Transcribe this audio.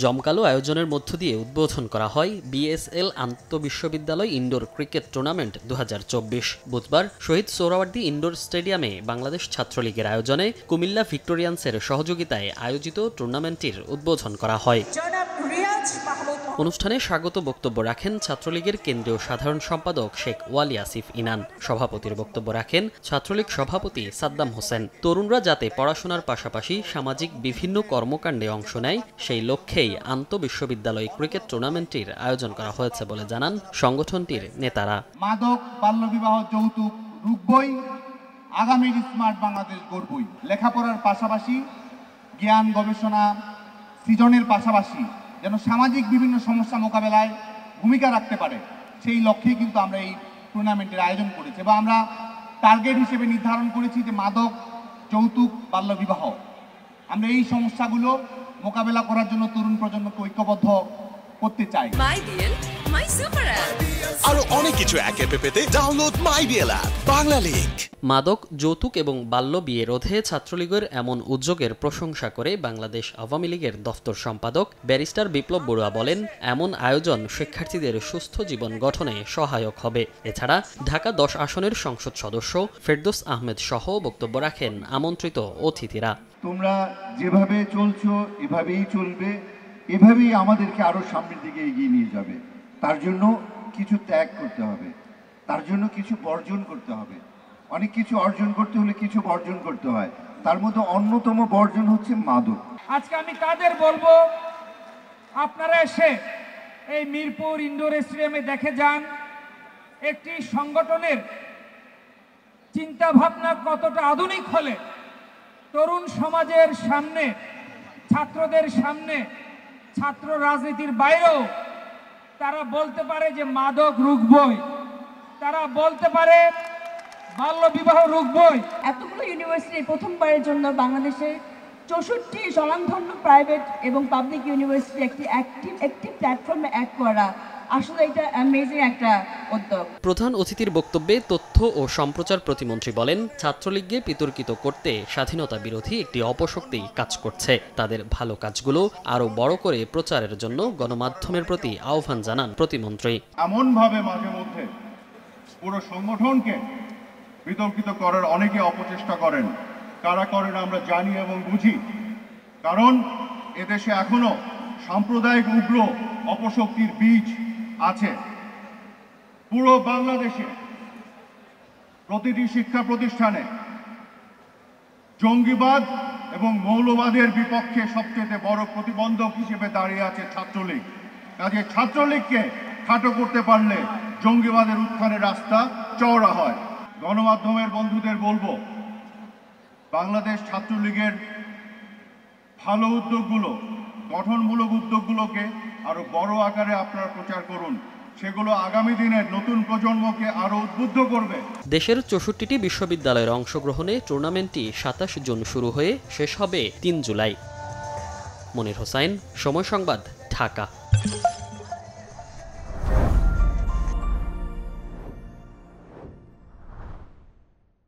জমকালো আয়োজনের মধ্য দিয়ে উদ্বোধন করা হয় বিএসএল আন্তঃবিশ্ববিদ্যালয় ইনডোর ক্রিকেট টুর্নামেন্ট 2024। বুধবার শহীদ সোহরাওয়ার্দী ইনডোর স্টেডিয়ামে বাংলাদেশ ছাত্রলীগের আয়োজনে কুমিল্লা ভিক্টোরিয়ান্সের সহযোগিতায় আয়োজিত টুর্নামেন্টটির উদ্বোধন করা হয়। অনুষ্ঠানে স্বাগত বক্তব্য রাখেন ছাত্রলীগের কেন্দ্রীয় সাধারণ সম্পাদক শেখ ওয়ালি আসিফ ইনান। সভাপতির বক্তব্য রাখেন ছাত্রলীগ সভাপতি সাদ্দাম হোসেন। তরুণরা যাতে পড়াশোনার পাশাপাশি সামাজিক বিভিন্ন কর্মকাণ্ডে অংশ নেয় সেই লক্ষ্যেই আন্তঃবিশ্ববিদ্যালয় ক্রিকেট টুর্নামেন্টটির আয়োজন করা হয়েছে বলে জানান সংগঠনটির নেতারা। মাদক, বাল্যবিবাহ, যৌতুক রুখবই, আগামীর স্মার্ট বাংলাদেশ গড়বই। লেখাপড়ার পাশাপাশি জ্ঞান, গবেষণা, সৃজনের পাশাপাশি যেন সামাজিক বিভিন্ন সমস্যা মোকাবেলায় ভূমিকা রাখতে পারে সেই লক্ষ্যেই কিন্তু আমরা এই টুর্নামেন্টের আয়োজন করেছি এবং আমরা টার্গেট হিসেবে নির্ধারণ করেছি যে মাদক, যৌতুক, বাল্যবিবাহ। আমরা এই সমস্যাগুলো মোকাবেলা করার জন্য তরুণ প্রজন্মকে ঐক্যবদ্ধ করতে চাই। আরো অনেক কিছু একে পেতে ডাউনলোড মাইবিএল অ্যাপ। বাংলা লিংক। মাদক, যৌতুক এবং বাল্য বিয়ে রোধে ছাত্রলীগের এমন উদ্যোগের প্রশংসা করে বাংলাদেশ আওয়ামী লীগের দফতর সম্পাদক ব্যারিস্টার বিপ্লব বড়ুয়া বলেন, এমন আয়োজন শিক্ষার্থীদের সুস্থ জীবন গঠনে সহায়ক হবে। এছাড়া ঢাকা 10 আসনের সংসদ সদস্য ফেরদৌস আহমেদ সহ বক্তব্য রাখেন আমন্ত্রিত অতিথিরা। তোমরা যেভাবে চলছো এভাবেই চলবে, এভাবেই আমাদেরকে আরো সামনের দিকে এগিয়ে নিয়ে যাবে। তার জন্য কিছু ত্যাগ করতে হবে, তার জন্য কিছু বর্জন করতে হবে। অনেক কিছু অর্জন করতে হলে কিছু বর্জন করতে হয়, তার মধ্যে অন্যতম বর্জন হচ্ছে মাদক। আজকে আমি তাদের বলবো, আপনারা এসে এই মিরপুর ইনডোর স্টেডিয়ামে দেখে যান একটি সংগঠনের চিন্তা ভাবনা কতটা আধুনিক হলে তরুণ সমাজের সামনে, ছাত্রদের সামনে, ছাত্র রাজনীতির বাইরেও তারা বলতে পারে যে মাদক রুখবই, তারা বলতে পারে বাল্য বিবাহ রুখবই। এতগুলো ইউনিভার্সিটি প্রথমবারের জন্য বাংলাদেশে 64 স্বনামধন্য প্রাইভেট এবং পাবলিক ইউনিভার্সিটি একটি প্ল্যাটফর্মে এক করা, আসলে এটা অ্যামেজিং একটা উদ্যোগ। প্রধান অতিথির বক্তব্যে তথ্য ও সম্প্রচার প্রতিমন্ত্রী বলেন, ছাত্রলীগকে বিতর্কিত করতে স্বাধীনতা বিরোধী একটি অপশক্তি কাজ করছে। তাদের ভালো কাজগুলো আরো বড় করে প্রচারের জন্য গণমাধ্যমের প্রতি আহ্বান জানান প্রতিমন্ত্রী। এমন ভাবে মাঝে মধ্যে পুরো সংগঠনকে বিতর্কিত করার অনেকে অপচেষ্টা করেন, কারা করেন আমরা জানি এবং বুঝি। কারণ এদেশে এখনো সাম্প্রদায়িক উগ্র অপশক্তির বীজ আছে। পুরো বাংলাদেশে প্রতিটি শিক্ষা প্রতিষ্ঠানে জঙ্গিবাদ এবং মৌলবাদের বিপক্ষে সবচেয়ে বড় প্রতিবন্ধক হিসেবে দাঁড়িয়ে আছে ছাত্রলীগ। কাজে ছাত্রলীগকে খাটো করতে পারলে জঙ্গিবাদের উত্থানের রাস্তা চওড়া হয়। গণমাধ্যমের বন্ধুদের বলবো, বাংলাদেশ ছাত্রলীগের ভালো উদ্যোগগুলো, গঠনমূলক উদ্যোগগুলোকে আরো বড় আকারে আপনারা প্রচার করুন। সেগুলো আগামী দিনের নতুন প্রজন্মকে আরো উদ্বুদ্ধ করবে। দেশের 64টি বিশ্ববিদ্যালয়ের অংশগ্রহণে টুর্নামেন্টটি 27 জুন শুরু হয়ে শেষ হবে 3 জুলাই। মনির হোসাইন, সময় সংবাদ, ঢাকা।